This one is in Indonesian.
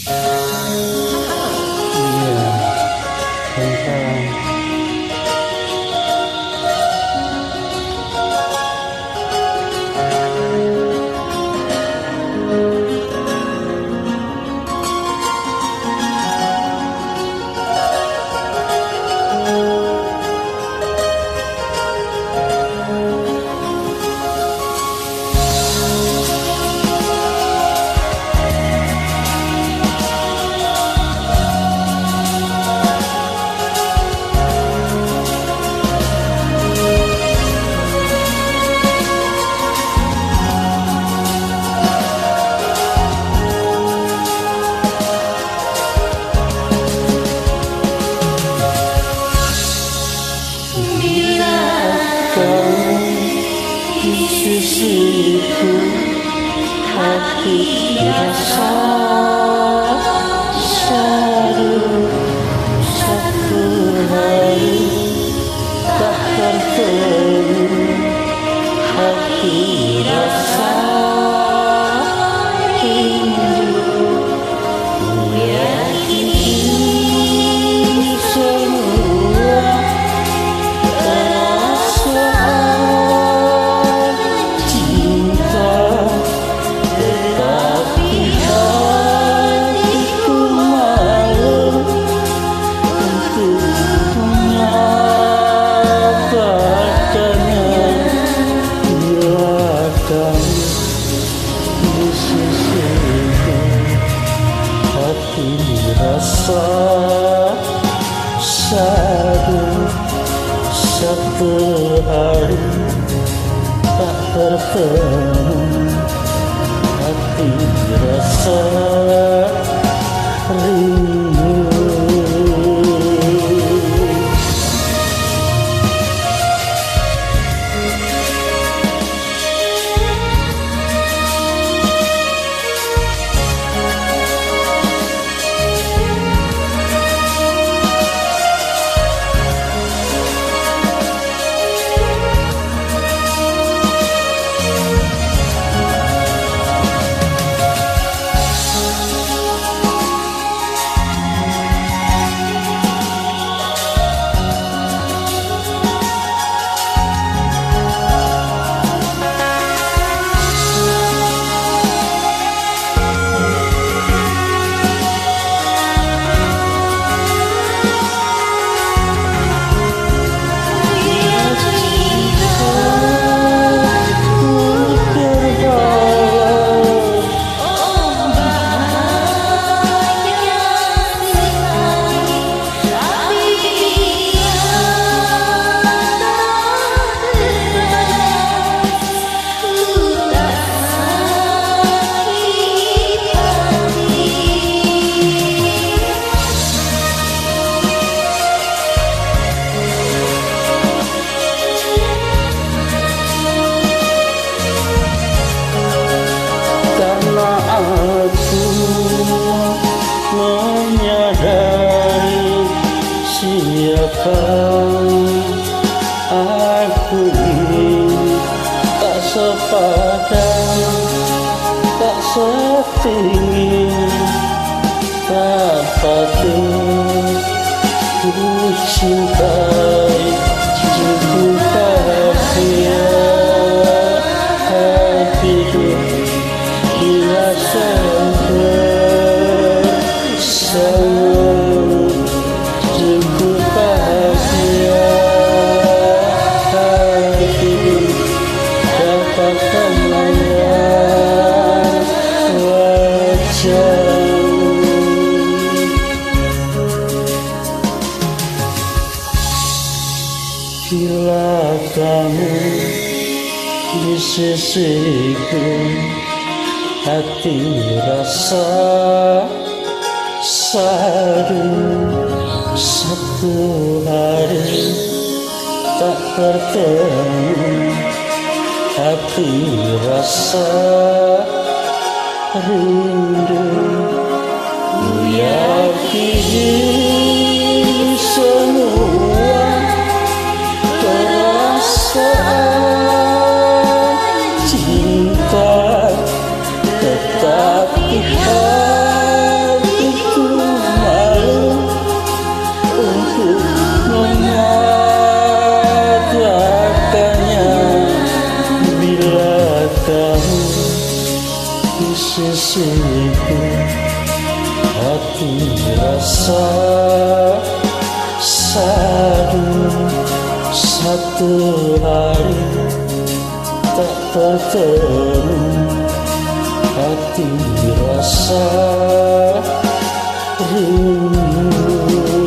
Iya, tentang di sisiku, hati rasa sadu, satu hari tak tertemu, hati rasa rindu. Ku yakini semua perasaan cinta, tetapi hatiku malu untuk menyatakannya. Biarkan di sisiku, hati rasa sadu, satu hari tak bertemu, hati rasa rindu. Aku menyadari siapa aku ini, tak sepadan, tak setinggi, tak patut ku cintai, cukup bahagia hatiku bila bersama, cukup bahagia hatiku dapatkan melihat wajahmu. Bila kamu di sisiku, hati rasa sadu, satu hari tak bertemu, hati rasa rindu. Ku yakini semua perasaan cinta, tetapi hati sisiku, hati rasa sadu. Satu hari tak bertemu, hati rasa rindu.